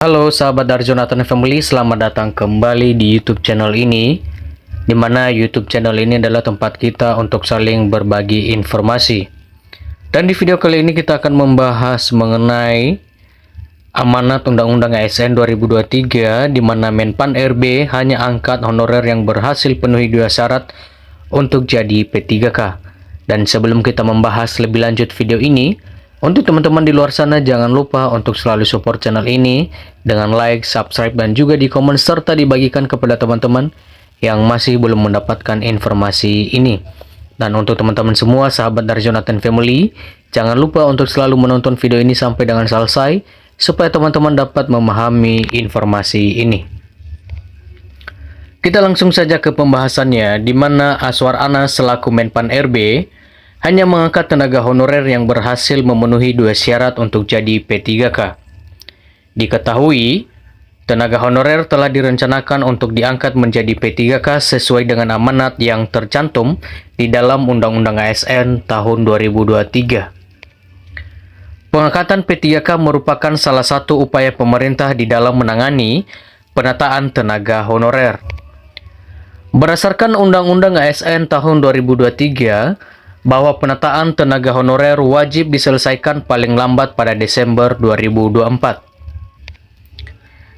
Halo sahabat dari Jonathan Family, selamat datang kembali di YouTube channel ini, di mana YouTube channel ini adalah tempat kita untuk saling berbagi informasi. Dan di video kali ini kita akan membahas mengenai amanat Undang-Undang ASN 2023, di mana Menpan RB hanya angkat honorer yang berhasil penuhi dua syarat untuk jadi P3K. Dan sebelum kita membahas lebih lanjut video ini, untuk teman-teman di luar sana, jangan lupa untuk selalu support channel ini dengan like, subscribe, dan juga di komen serta dibagikan kepada teman-teman yang masih belum mendapatkan informasi ini. Dan untuk teman-teman semua sahabat dari Jonathan Family, jangan lupa untuk selalu menonton video ini sampai dengan selesai supaya teman-teman dapat memahami informasi ini. Kita langsung saja ke pembahasannya, di mana Aswar Anas selaku Menpan RB hanya mengangkat tenaga honorer yang berhasil memenuhi dua syarat untuk jadi P3K. Diketahui, tenaga honorer telah direncanakan untuk diangkat menjadi P3K sesuai dengan amanat yang tercantum di dalam Undang-Undang ASN tahun 2023. Pengangkatan P3K merupakan salah satu upaya pemerintah di dalam menangani penataan tenaga honorer. Berdasarkan Undang-Undang ASN tahun 2023, bahwa penataan tenaga honorer wajib diselesaikan paling lambat pada Desember 2024.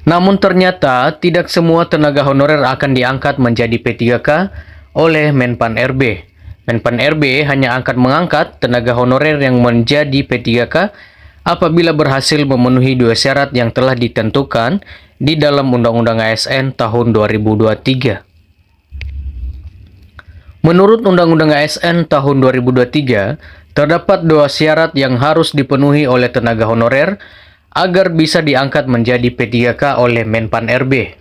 Namun ternyata tidak semua tenaga honorer akan diangkat menjadi P3K oleh Menpan RB. Menpan RB hanya akan mengangkat tenaga honorer yang menjadi P3K apabila berhasil memenuhi dua syarat yang telah ditentukan di dalam Undang-Undang ASN tahun 2023. Menurut Undang-Undang ASN tahun 2023, terdapat dua syarat yang harus dipenuhi oleh tenaga honorer agar bisa diangkat menjadi P3K oleh Menpan RB.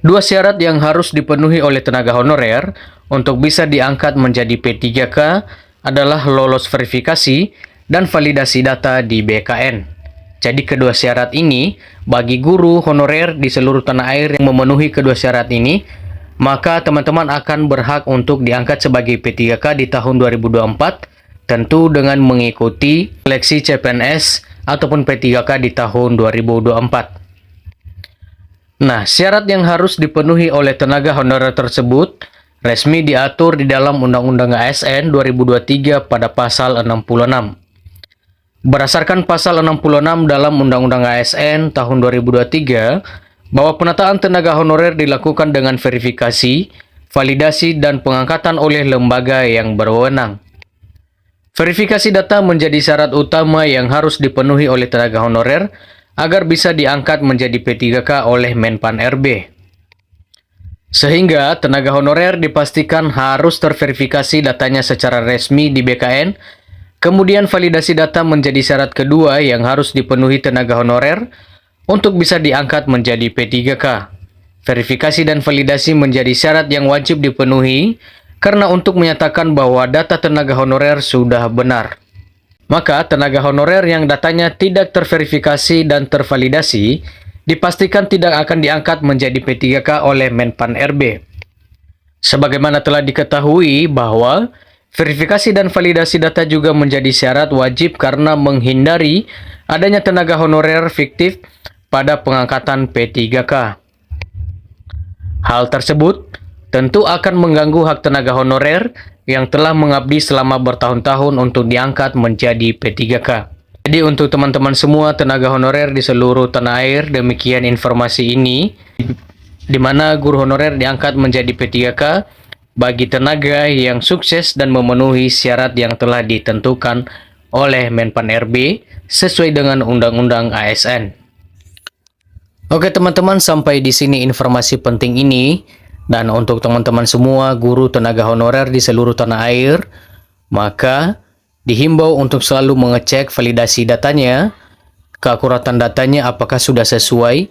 Dua syarat yang harus dipenuhi oleh tenaga honorer untuk bisa diangkat menjadi P3K adalah lolos verifikasi dan validasi data di BKN. Jadi kedua syarat ini, bagi guru honorer di seluruh tanah air yang memenuhi kedua syarat ini, maka teman-teman akan berhak untuk diangkat sebagai P3K di tahun 2024, tentu dengan mengikuti seleksi CPNS ataupun P3K di tahun 2024. Nah, syarat yang harus dipenuhi oleh tenaga honorer tersebut resmi diatur di dalam Undang-Undang ASN 2023 pada pasal 66. Berdasarkan pasal 66 dalam Undang-Undang ASN tahun 2023, bahwa penataan tenaga honorer dilakukan dengan verifikasi, validasi, dan pengangkatan oleh lembaga yang berwenang. Verifikasi data menjadi syarat utama yang harus dipenuhi oleh tenaga honorer agar bisa diangkat menjadi P3K oleh Menpan RB. Sehingga tenaga honorer dipastikan harus terverifikasi datanya secara resmi di BKN. Kemudian validasi data menjadi syarat kedua yang harus dipenuhi tenaga honorer untuk bisa diangkat menjadi P3K. Verifikasi dan validasi menjadi syarat yang wajib dipenuhi karena untuk menyatakan bahwa data tenaga honorer sudah benar. Maka tenaga honorer yang datanya tidak terverifikasi dan tervalidasi dipastikan tidak akan diangkat menjadi P3K oleh Menpan RB. Sebagaimana telah diketahui bahwa verifikasi dan validasi data juga menjadi syarat wajib karena menghindari adanya tenaga honorer fiktif pada pengangkatan P3K. Hal tersebut tentu akan mengganggu hak tenaga honorer yang telah mengabdi selama bertahun-tahun untuk diangkat menjadi P3K. Jadi untuk teman-teman semua tenaga honorer di seluruh tanah air, demikian informasi ini, di mana guru honorer diangkat menjadi P3K bagi tenaga yang sukses dan memenuhi syarat yang telah ditentukan oleh Menpan RB sesuai dengan Undang-Undang ASN. Oke teman-teman, sampai di sini informasi penting ini. Dan untuk teman-teman semua guru tenaga honorer di seluruh tanah air, maka dihimbau untuk selalu mengecek validasi datanya, keakuratan datanya apakah sudah sesuai,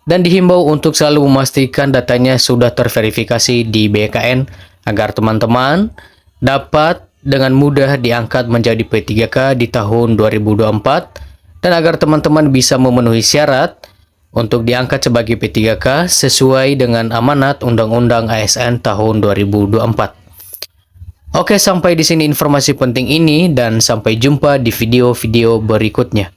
dan dihimbau untuk selalu memastikan datanya sudah terverifikasi di BKN agar teman-teman dapat dengan mudah diangkat menjadi P3K di tahun 2024 dan agar teman-teman bisa memenuhi syarat untuk diangkat sebagai P3K sesuai dengan amanat Undang-Undang ASN tahun 2024. Oke, sampai di sini informasi penting ini dan sampai jumpa di video-video berikutnya.